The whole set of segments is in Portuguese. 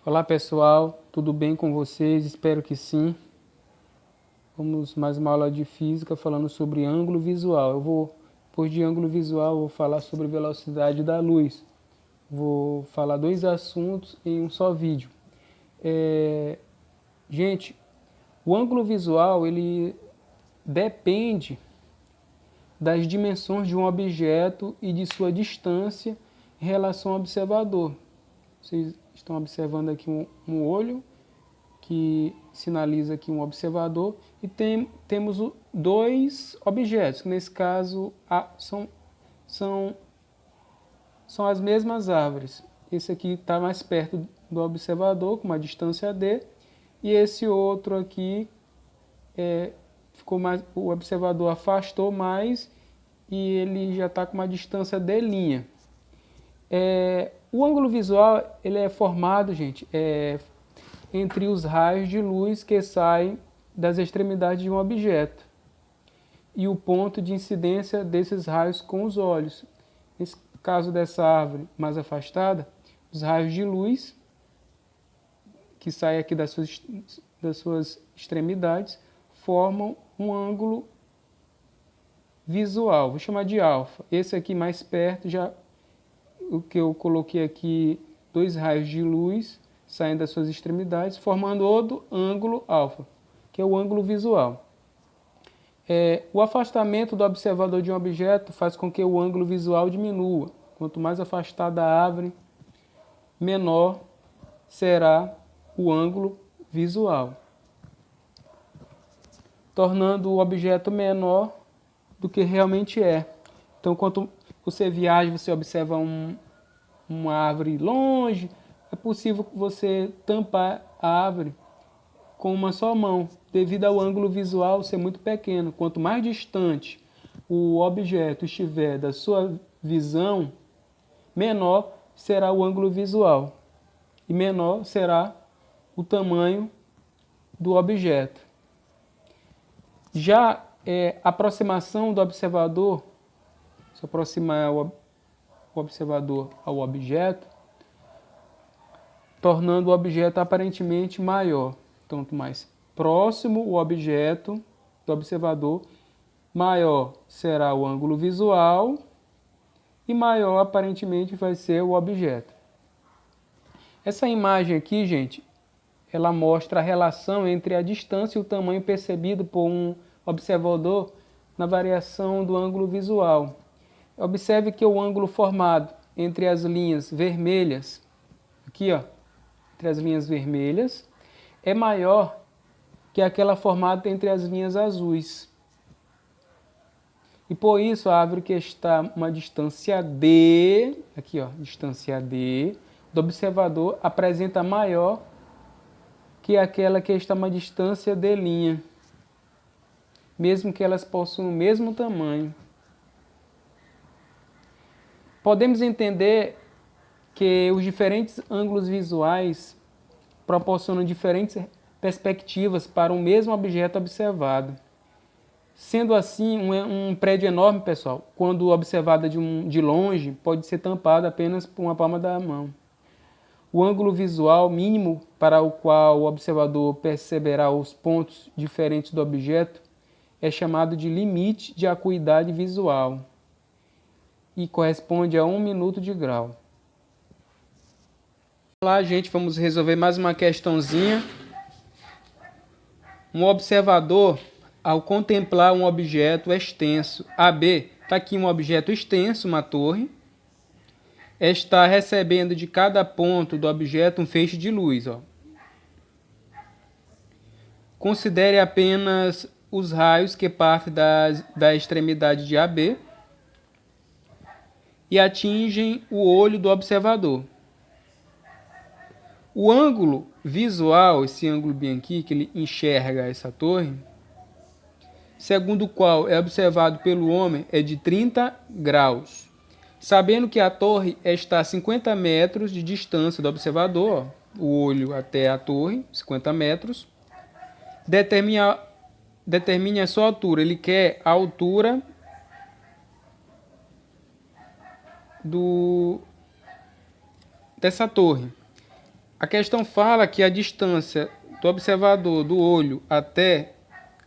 Olá pessoal, tudo bem com vocês? Espero que sim. Vamos mais uma aula de física falando sobre ângulo visual. Depois de ângulo visual, vou falar sobre velocidade da luz. Vou falar dois assuntos em um só vídeo. Gente, o ângulo visual ele depende das dimensões de um objeto e de sua distância em relação ao observador. Vocês estão observando aqui um olho que sinaliza aqui um observador e temos dois objetos, que nesse caso são as mesmas árvores. Esse aqui está mais perto do observador, com uma distância d, e esse outro aqui o observador afastou mais e ele já está com uma distância d'. O ângulo visual ele é formado, gente, entre os raios de luz que saem das extremidades de um objeto e o ponto de incidência desses raios com os olhos. Nesse caso dessa árvore mais afastada, os raios de luz que saem aqui das suas extremidades formam um ângulo visual, vou chamar de alfa. Esse aqui mais perto, o que eu coloquei aqui, dois raios de luz saem das suas extremidades, formando outro ângulo alfa, que é o ângulo visual. O afastamento do observador de um objeto faz com que o ângulo visual diminua. Quanto mais afastada a árvore, menor será o ângulo visual, tornando o objeto menor do que realmente é. Então, quando você viaja, você observa uma árvore longe, é possível você tampar a árvore com uma só mão, devido ao ângulo visual ser muito pequeno. Quanto mais distante o objeto estiver da sua visão, menor será o ângulo visual e menor será o tamanho do objeto. Já a aproximação do observador, se aproximar o observador ao objeto, tornando o objeto aparentemente maior. Quanto mais próximo o objeto do observador, maior será o ângulo visual e maior aparentemente vai ser o objeto. Essa imagem aqui, gente, ela mostra a relação entre a distância e o tamanho percebido por um observador na variação do ângulo visual. Observe que o ângulo formado entre as linhas vermelhas, aqui ó, entre as linhas vermelhas, é maior que aquela formada entre as linhas azuis. E por isso a árvore que está uma distância d, aqui ó, distância d, do observador apresenta maior que aquela que está uma distância d', mesmo que elas possuam o mesmo tamanho. Podemos entender que os diferentes ângulos visuais proporcionam diferentes perspectivas para o mesmo objeto observado. Sendo assim, um prédio enorme, pessoal, quando observado de longe, pode ser tampado apenas por uma palma da mão. O ângulo visual mínimo para o qual o observador perceberá os pontos diferentes do objeto é chamado de limite de acuidade visual e corresponde a 1 minuto de grau. Lá, gente, vamos resolver mais uma questãozinha. Um observador, ao contemplar um objeto extenso, AB, está aqui um objeto extenso, uma torre, está recebendo de cada ponto do objeto um feixe de luz. Ó. Considere apenas os raios que partem da extremidade de AB e atingem o olho do observador. O ângulo visual, esse ângulo bem aqui, que ele enxerga essa torre, segundo o qual é observado pelo homem, é de 30 graus. Sabendo que a torre está a 50 metros de distância do observador, ó, o olho até a torre, 50 metros, determine a sua altura. Ele quer a altura dessa torre. A questão fala que a distância do observador do olho até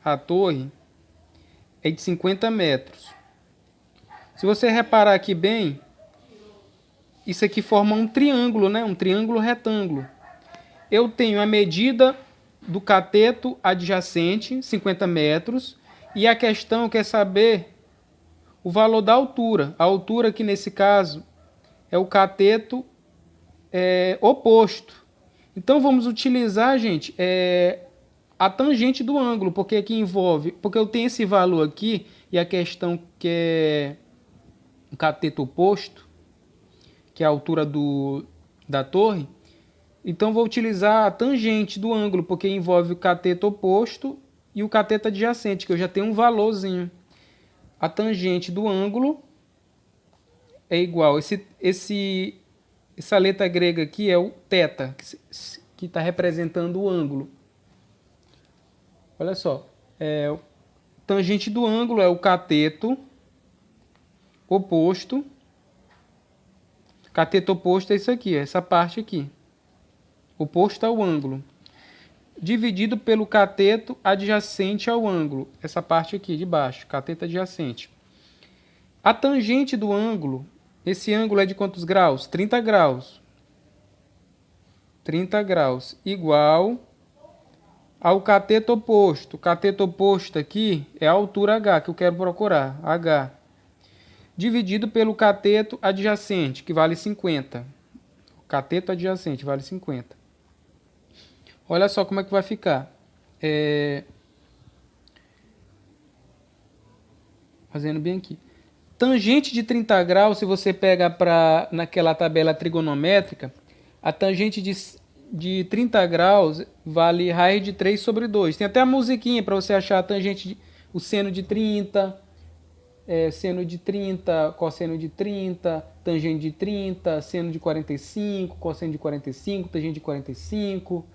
a torre é de 50 metros. Se você reparar aqui bem, isso aqui forma um triângulo, né? Um triângulo retângulo. Eu tenho a medida do cateto adjacente, 50 metros, e a questão quer saber o valor da altura. A altura aqui nesse caso é o cateto oposto. Então vamos utilizar, gente, a tangente do ângulo, porque aqui envolve, porque eu tenho esse valor aqui e a questão que é o cateto oposto, que é a altura da torre. Então vou utilizar a tangente do ângulo, porque envolve o cateto oposto e o cateto adjacente, que eu já tenho um valorzinho. A tangente do ângulo é igual, essa letra grega aqui é o θ, que está representando o ângulo. Olha só, tangente do ângulo é o cateto oposto. Cateto oposto é isso aqui, essa parte aqui. Oposto ao ângulo. Dividido pelo cateto adjacente ao ângulo. Essa parte aqui de baixo, cateto adjacente. A tangente do ângulo, esse ângulo é de quantos graus? 30 graus. 30 graus igual ao cateto oposto. O cateto oposto aqui é a altura H que eu quero procurar. H. Dividido pelo cateto adjacente, que vale 50. O cateto adjacente vale 50. Olha só como é que vai ficar. Fazendo bem aqui. Tangente de 30 graus, se você pega naquela tabela trigonométrica, a tangente de 30 graus vale raiz de 3 sobre 2. Tem até a musiquinha para você achar a tangente, o seno de 30, seno de 30, cosseno de 30, tangente de 30, seno de 45, cosseno de 45, tangente de 45,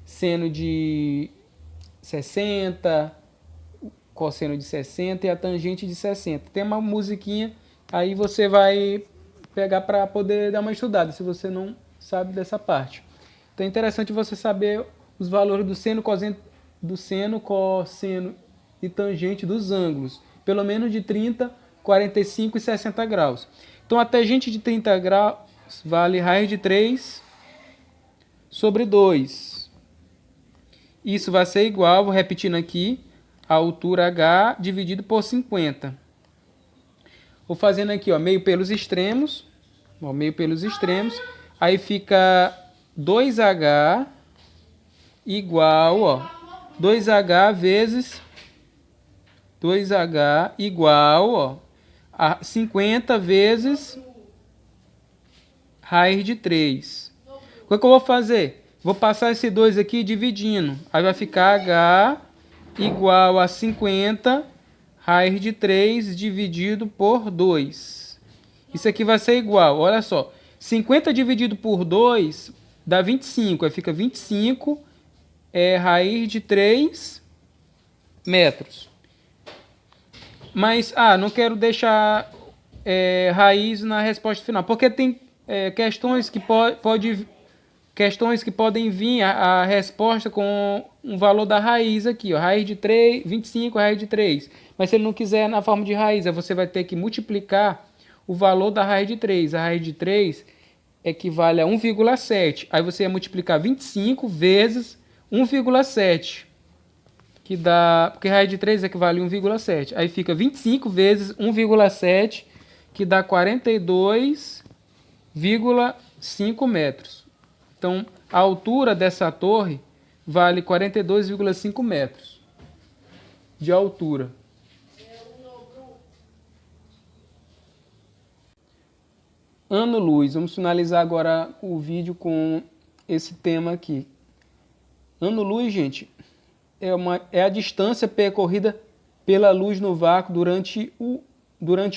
seno de 60, cosseno de 60 e a tangente de 60. Tem uma musiquinha, aí você vai pegar para poder dar uma estudada, se você não sabe dessa parte. Então é interessante você saber os valores do seno, cosseno e tangente dos ângulos, pelo menos de 30, 45 e 60 graus. Então a tangente de 30 graus vale raiz de 3 sobre 2. Isso vai ser igual, vou repetindo aqui, a altura H dividido por 50. Vou fazendo aqui, ó, meio pelos extremos. Ó, meio pelos extremos. Aí fica 2H igual, ó, 2H vezes 2H igual, ó, a 50 vezes raiz de 3. O que eu vou fazer? Vou passar esse 2 aqui dividindo. Aí vai ficar H igual a 50 raiz de 3 dividido por 2. Isso aqui vai ser igual, olha só. 50 dividido por 2 dá 25. Aí fica 25 raiz de 3 metros. Mas, não quero deixar raiz na resposta final. Porque tem questões que podem vir a resposta com um valor da raiz aqui, ó, raiz de 3, 25 raiz de 3. Mas se ele não quiser na forma de raiz, você vai ter que multiplicar o valor da raiz de 3. A raiz de 3 equivale a 1,7. Aí você vai multiplicar 25 vezes 1,7, que dá, porque raiz de 3 equivale a 1,7. Aí fica 25 vezes 1,7, que dá 42,5 metros. Então, a altura dessa torre vale 42,5 metros de altura. Ano-luz. Vamos finalizar agora o vídeo com esse tema aqui. Ano-luz, gente, é a distância percorrida pela luz no vácuo durante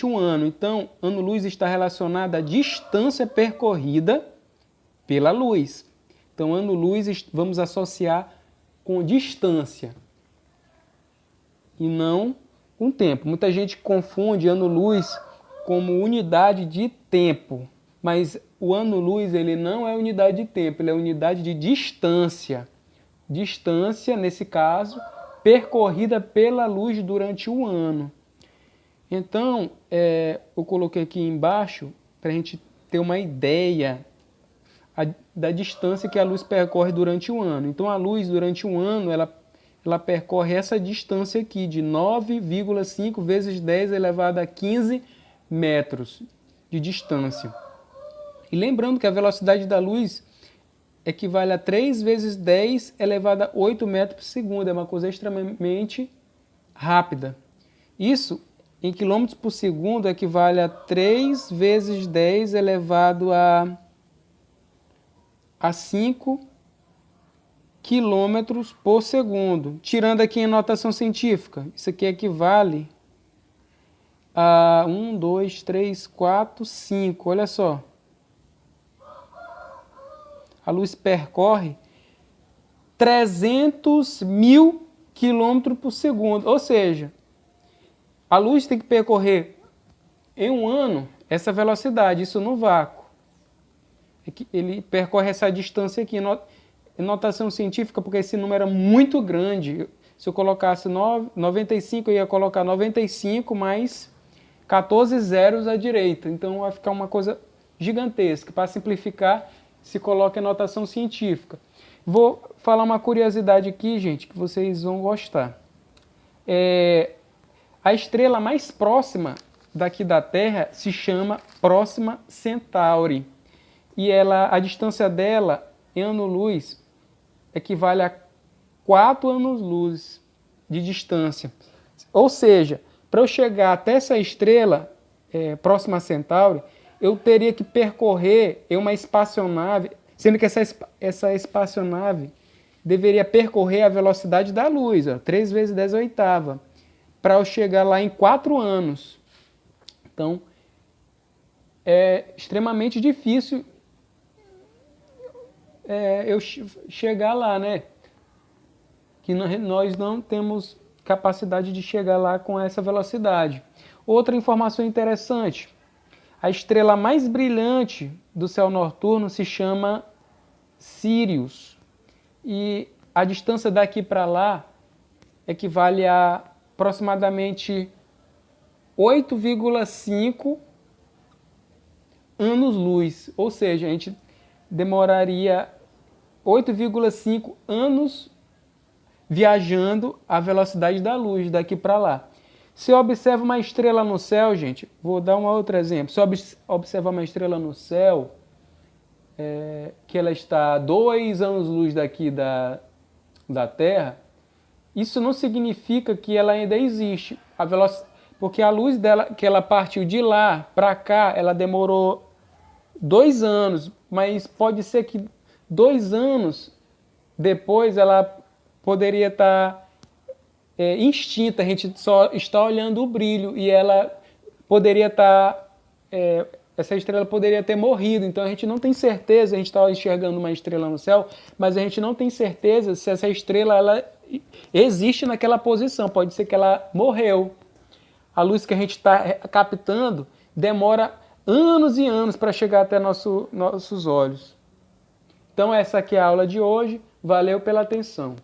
um ano. Então, ano-luz está relacionado à distância percorrida pela luz. Então, ano-luz vamos associar com distância e não com tempo. Muita gente confunde ano-luz como unidade de tempo. Mas o ano-luz ele não é unidade de tempo, ele é unidade de distância. Distância, nesse caso, percorrida pela luz durante um ano. Então, eu coloquei aqui embaixo para a gente ter uma ideia da distância que a luz percorre durante um ano. Então, a luz, durante um ano, ela percorre essa distância aqui, de 9,5 vezes 10 elevado a 15 metros de distância. E lembrando que a velocidade da luz equivale a 3 vezes 10 elevado a 8 metros por segundo. É uma coisa extremamente rápida. Isso, em quilômetros por segundo, equivale a 3 vezes 10 elevado a 5 quilômetros por segundo. Tirando aqui em notação científica, isso aqui equivale a 1, 2, 3, 4, 5. Olha só. A luz percorre 300 mil quilômetros por segundo. Ou seja, a luz tem que percorrer em um ano essa velocidade, isso no vácuo. Ele percorre essa distância aqui. Em notação científica, porque esse número é muito grande. Se eu colocasse 95, eu ia colocar 95 mais 14 zeros à direita. Então vai ficar uma coisa gigantesca. Para simplificar, se coloca em notação científica. Vou falar uma curiosidade aqui, gente, que vocês vão gostar. A estrela mais próxima daqui da Terra se chama Próxima Centauri. E a distância dela, em ano-luz, equivale a 4 anos-luz de distância. Ou seja, para eu chegar até essa estrela, Próxima Centauri, eu teria que percorrer em uma espaçonave, sendo que essa espaçonave deveria percorrer a velocidade da luz, 3 vezes 10 oitava, para eu chegar lá em 4 anos. Então, é extremamente difícil eu chegar lá, né? Que nós não temos capacidade de chegar lá com essa velocidade. Outra informação interessante, a estrela mais brilhante do céu noturno se chama Sirius. E a distância daqui para lá equivale a aproximadamente 8,5 anos-luz. Ou seja, a gente demoraria 8,5 anos viajando a velocidade da luz daqui para lá. Se eu observo uma estrela no céu, gente, vou dar um outro exemplo. Se eu observar uma estrela no céu, que ela está a 2 anos-luz daqui da Terra, isso não significa que ela ainda existe. Porque a luz dela, que ela partiu de lá para cá, ela demorou 2 anos, mas pode ser que 2 anos depois ela poderia estar extinta, a gente só está olhando o brilho e ela poderia estar, essa estrela poderia ter morrido, então a gente não tem certeza, a gente está enxergando uma estrela no céu, mas a gente não tem certeza se essa estrela ela existe naquela posição, pode ser que ela morreu. A luz que a gente está captando demora anos e anos para chegar até nossos olhos. Então essa aqui é a aula de hoje, valeu pela atenção.